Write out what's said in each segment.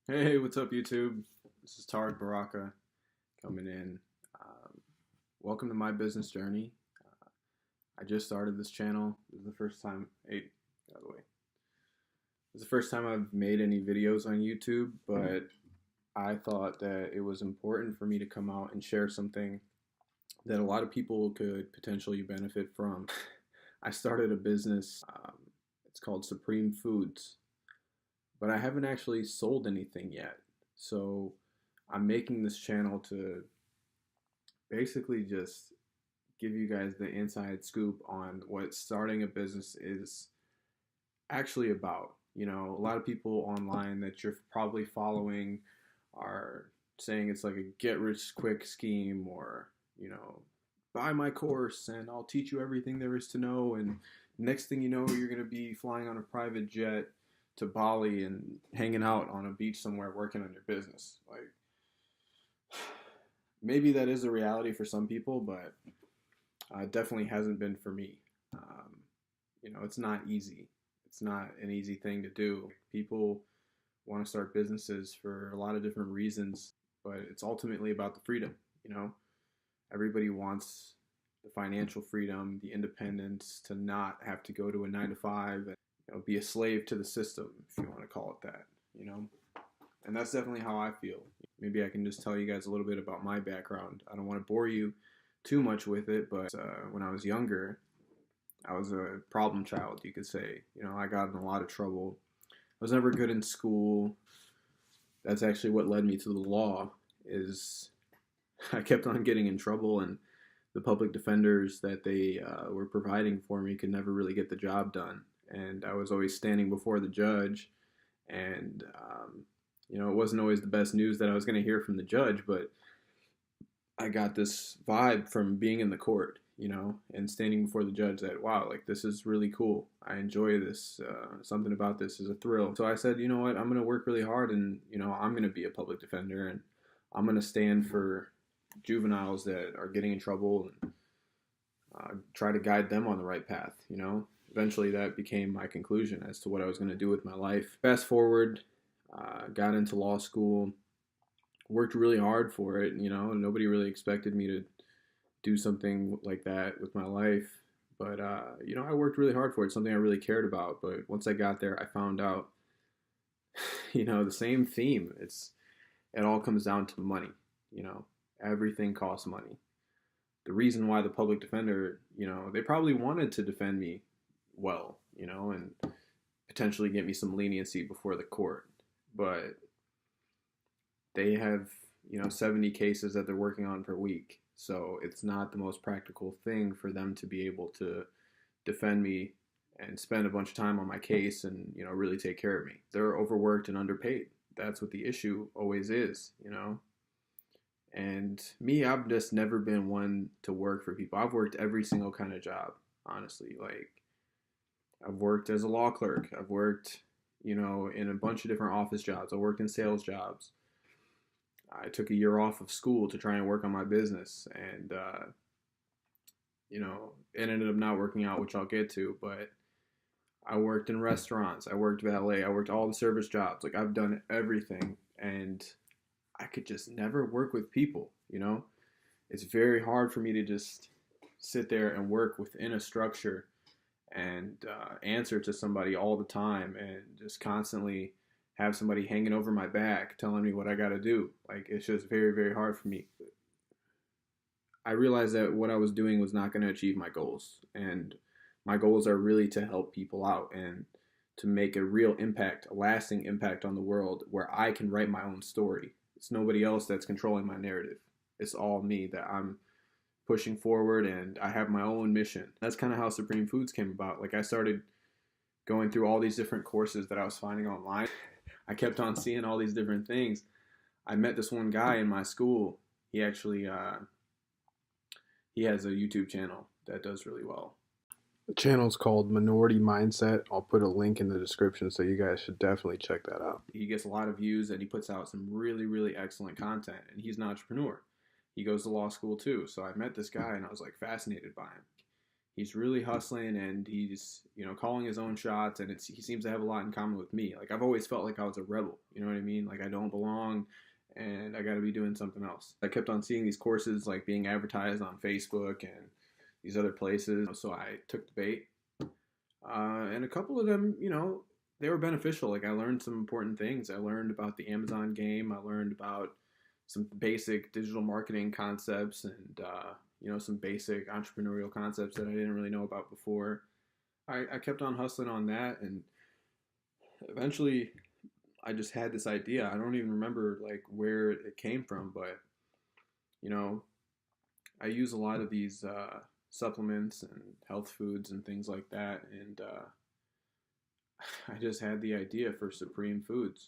Hey, what's up, YouTube? This is Tariq Baraka coming in. Um, Welcome to my business journey. I just started this channel. This is the first time. Hey, by the way, this is the first time I've made any videos on YouTube, but I thought that it was important for me to come out and share something that a lot of people could potentially benefit from. I started a business. It's called Supreme Foods, but I haven't actually sold anything yet. So I'm making this channel to basically just give you guys the inside scoop on what starting a business is actually about. You know, a lot of people online that you're probably following are saying it's like a get rich quick scheme, or, buy my course and I'll teach you everything there is to know. And next thing you know, you're going to be flying on a private jet to Bali and hanging out on a beach somewhere working on your business. Like, maybe that is a reality for some people, but it definitely hasn't been for me. It's not easy. It's not an easy thing to do. People want to start businesses for a lot of different reasons, but it's ultimately about the freedom. Everybody wants the financial freedom, the independence to not have to go to a 9 to 5 and be a slave to the system, if you want to call it that. And that's definitely how I feel. Maybe I can just tell you guys a little bit about my background. I don't want to bore you too much with it, but when I was younger, I was a problem child, you could say. I got in a lot of trouble. I was never good in school. That's actually what led me to the law, is I kept on getting in trouble, and the public defenders that they were providing for me could never really get the job done. And I was always standing before the judge, and it wasn't always the best news that I was going to hear from the judge, but I got this vibe from being in the court, and standing before the judge that, wow, like, this is really cool. I enjoy this. Something about this is a thrill. So I said, you know what, I'm going to work really hard, and, I'm going to be a public defender, and I'm going to stand for juveniles that are getting in trouble and try to guide them on the right path. Eventually that became my conclusion as to what I was going to do with my life. Fast forward, got into law school, worked really hard for it. Nobody really expected me to do something like that with my life. But, I worked really hard for it, something I really cared about. But once I got there, I found out, the same theme. It all comes down to money. Everything costs money. The reason why the public defender, they probably wanted to defend me well, and potentially get me some leniency before the court. But they have, 70 cases that they're working on per week. So it's not the most practical thing for them to be able to defend me and spend a bunch of time on my case and, really take care of me. They're overworked and underpaid. That's what the issue always is. And me, I've just never been one to work for people. I've worked every single kind of job, honestly. Like, I've worked as a law clerk. I've worked, in a bunch of different office jobs. I worked in sales jobs. I took a year off of school to try and work on my business, and it ended up not working out, which I'll get to. But I worked in restaurants. I worked valet. I worked all the service jobs. Like, I've done everything, and I could just never work with people. It's very hard for me to just sit there and work within a structure and answer to somebody all the time and just constantly have somebody hanging over my back telling me what I got to do. Like, it's just very, very hard for me. I realized that what I was doing was not going to achieve my goals. And my goals are really to help people out and to make a real impact, a lasting impact on the world where I can write my own story. It's nobody else that's controlling my narrative. It's all me that I'm pushing forward, and I have my own mission. That's kind of how Supreme Foods came about. Like, I started going through all these different courses that I was finding online. I kept on seeing all these different things. I met this one guy in my school. He actually, he has a YouTube channel that does really well. The channel is called Minority Mindset. I'll put a link in the description, so you guys should definitely check that out. He gets a lot of views, and he puts out some really, really excellent content, and he's an entrepreneur. He goes to law school too. So I met this guy, and I was like fascinated by him. he's really hustling, and he's, you know, calling his own shots, and he seems to have a lot in common with me. Like, I've always felt like I was a rebel, you know what I mean? Like, I don't belong, and I got to be doing something else. I kept on seeing these courses like being advertised on Facebook and these other places, so I took the bait. And a couple of them, you know, they were beneficial. Like, I learned some important things. I learned about the Amazon game. I learned about some basic digital marketing concepts, and you know, some basic entrepreneurial concepts that I didn't really know about before. I kept on hustling on that, and eventually I just had this idea. I don't even remember like where it came from, but you know, I use a lot of these supplements and health foods and things like that, and I just had the idea for Supreme Foods,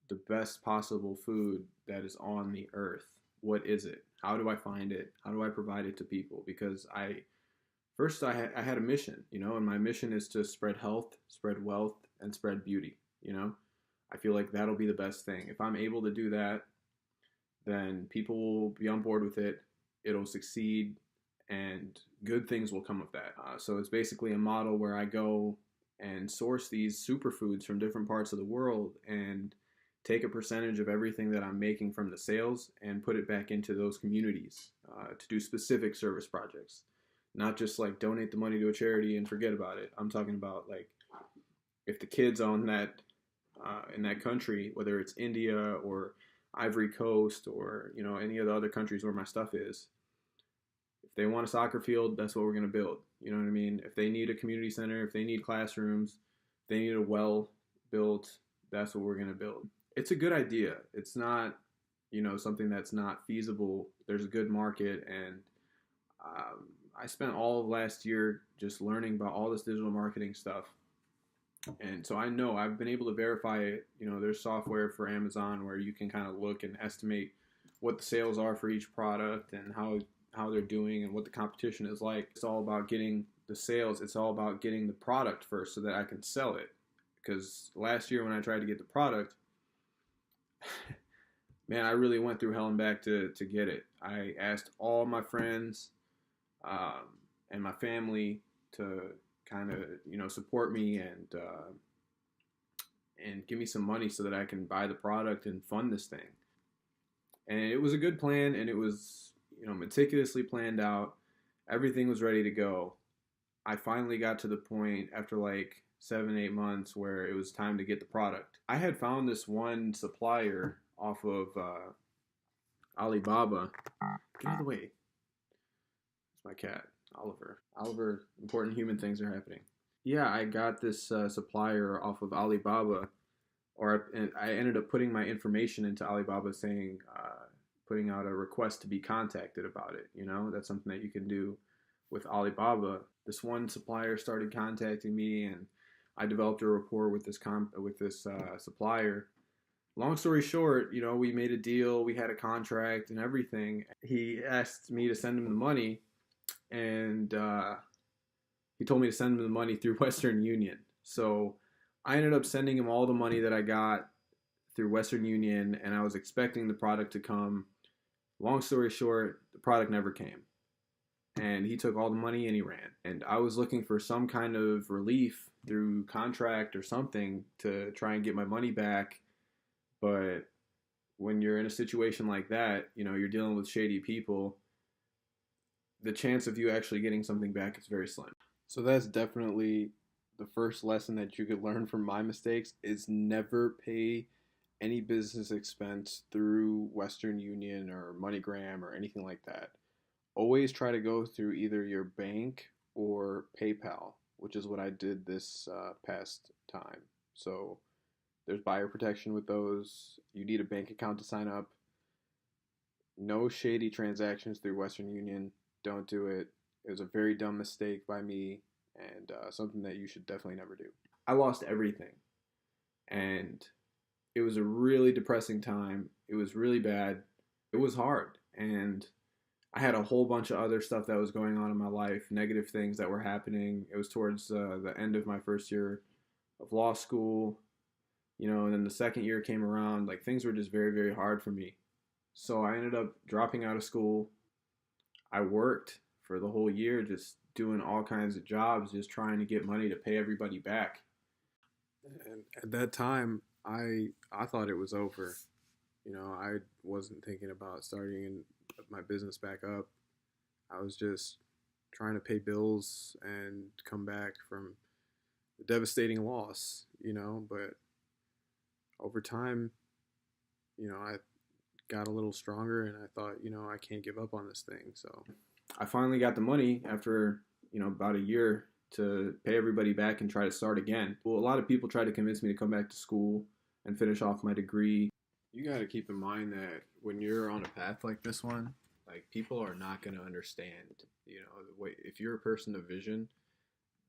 the best possible food that is on the earth. What is it? How do I find it? How do I provide it to people? Because I had a mission, you know, and my mission is to spread health, spread wealth, and spread beauty, you know. I feel like that'll be the best thing. If I'm able to do that, then people will be on board with it. It'll succeed, and good things will come of that. So it's basically a model where I go and source these superfoods from different parts of the world and take a percentage of everything that I'm making from the sales and put it back into those communities to do specific service projects. Not just like donate the money to a charity and forget about it. I'm talking about like if the kids on that in that country, whether it's India or Ivory Coast or, you know, any of the other countries where my stuff is, if they want a soccer field, that's what we're going to build. You know what I mean? If they need a community center, if they need classrooms, if they need a well built, that's what we're going to build. It's a good idea. It's not, you know, something that's not feasible. There's a good market, and I spent all of last year just learning about all this digital marketing stuff. And so I know I've been able to verify it. You know, there's software for Amazon where you can kind of look and estimate what the sales are for each product and how they're doing and what the competition is like. It's all about getting the sales. It's all about getting the product first so that I can sell it. Because last year when I tried to get the product, man, I really went through hell and back to get it. I asked all my friends and my family to kind of, you know, support me and give me some money so that I can buy the product and fund this thing. And it was a good plan, and it was, you know, meticulously planned out. Everything was ready to go. I finally got to the point after like 7-8 months where it was time to get the product. I had found this one supplier off of Alibaba. Get out of the way. It's my cat, Oliver. Oliver, important human things are happening. Yeah, I got this supplier off of Alibaba, and I ended up putting my information into Alibaba saying, putting out a request to be contacted about it. You know, that's something that you can do with Alibaba. This one supplier started contacting me, and I developed a rapport with this supplier. Long story short, you know, we made a deal, we had a contract and everything. He asked me to send him the money, and he told me to send him the money through Western Union. So I ended up sending him all the money that I got through Western Union, and I was expecting the product to come. Long story short, the product never came. And he took all the money and he ran. And I was looking for some kind of relief through contract or something to try and get my money back. But when you're in a situation like that, you know, you're dealing with shady people, the chance of you actually getting something back is very slim. So that's definitely the first lesson that you could learn from my mistakes is never pay any business expense through Western Union or MoneyGram or anything like that. Always try to go through either your bank or PayPal, which is what I did this past time. So there's buyer protection with those. You need a bank account to sign up. No shady transactions through Western Union. Don't do it. It was a very dumb mistake by me, and something that you should definitely never do. I lost everything, and it was a really depressing time. It was really bad. It was hard, and I had a whole bunch of other stuff that was going on in my life, negative things that were happening. It was towards the end of my first year of law school, you know, and then the second year came around. Like, things were just very, very hard for me. So I ended up dropping out of school. I worked for the whole year, just doing all kinds of jobs, just trying to get money to pay everybody back. And at that time, I thought it was over. I wasn't thinking about starting my business back up. I was just trying to pay bills and come back from the devastating loss, but over time, I got a little stronger and I thought, I can't give up on this thing. So I finally got the money after, about a year to pay everybody back and try to start again. Well, a lot of people tried to convince me to come back to school and finish off my degree. You got to keep in mind that when you're on a path like this one, like, people are not going to understand, the way, if you're a person of vision,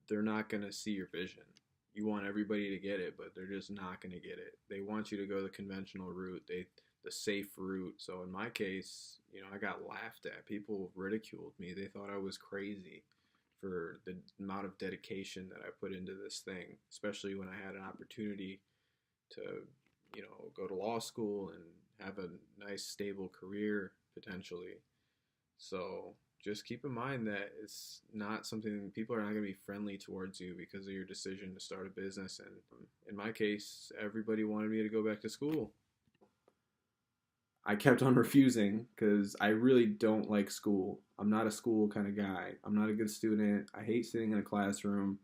they're not going to see your vision. You want everybody to get it, but they're just not going to get it. They want you to go the conventional route, the safe route. So in my case, I got laughed at. People ridiculed me. They thought I was crazy for the amount of dedication that I put into this thing, especially when I had an opportunity to, go to law school and have a nice, stable career potentially. So just keep in mind that it's not something, people are not going to be friendly towards you because of your decision to start a business. And in my case, everybody wanted me to go back to school. I kept on refusing because I really don't like school. I'm not a school kind of guy. I'm not a good student. I hate sitting in a classroom.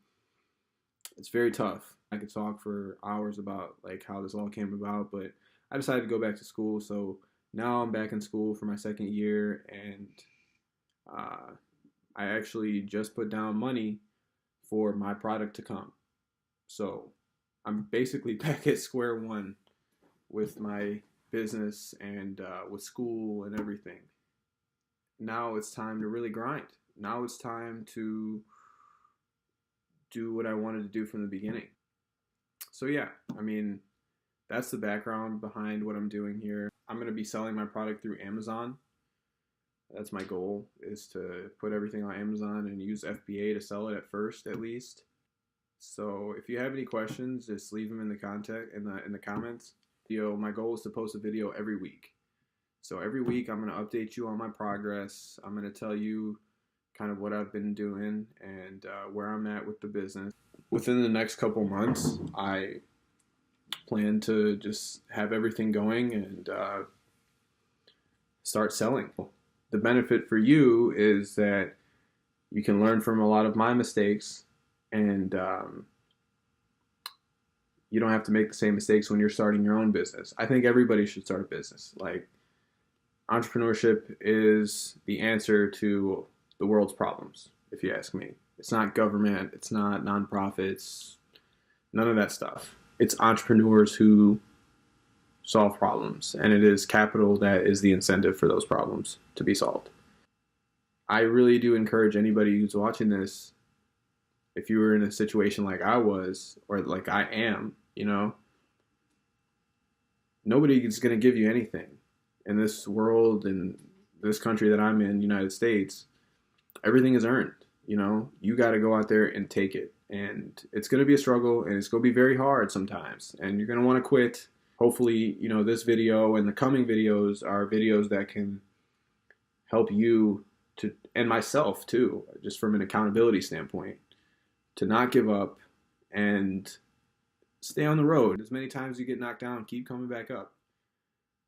It's very tough. I could talk for hours about like how this all came about, but I decided to go back to school. So now I'm back in school for my second year, and I actually just put down money for my product to come. So I'm basically back at square one with my business and with school and everything. Now it's time to really grind. Now it's time to do what I wanted to do from the beginning. So yeah, that's the background behind what I'm doing here. I'm going to be selling my product through Amazon. That's my goal, is to put everything on Amazon and use FBA to sell it at first, at least. So if you have any questions, just leave them in the comments. My goal is to post a video every week. So every week I'm going to update you on my progress. I'm going to tell you kind of what I've been doing and where I'm at with the business. Within the next couple months, I plan to just have everything going and start selling. The benefit for you is that you can learn from a lot of my mistakes, and you don't have to make the same mistakes when you're starting your own business. I think everybody should start a business. Like, entrepreneurship is the answer to the world's problems, if you ask me. It's not government, it's not nonprofits, none of that stuff. It's entrepreneurs who solve problems, and it is capital that is the incentive for those problems to be solved. I really do encourage anybody who's watching this, if you were in a situation like I was, or like I am, nobody is going to give you anything in this world, in this country that I'm in, United States. Everything is earned. You got to go out there and take it, and it's going to be a struggle, and it's going to be very hard sometimes, and you're going to want to quit. Hopefully, this video and the coming videos are videos that can help you to, and myself too, just from an accountability standpoint, to not give up and stay on the road. As many times you get knocked down, keep coming back up.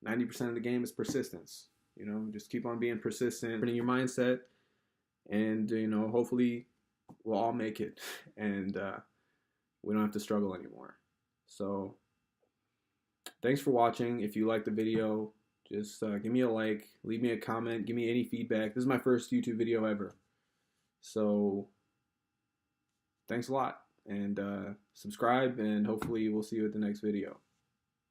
90% of the game is persistence. Just keep on being persistent in your mindset, and hopefully we'll all make it, and we don't have to struggle anymore. So thanks for watching. If you liked the video, just give me a like, leave me a comment, give me any feedback. This is my first YouTube video ever. So thanks a lot, and subscribe, and hopefully we'll see you at the next video.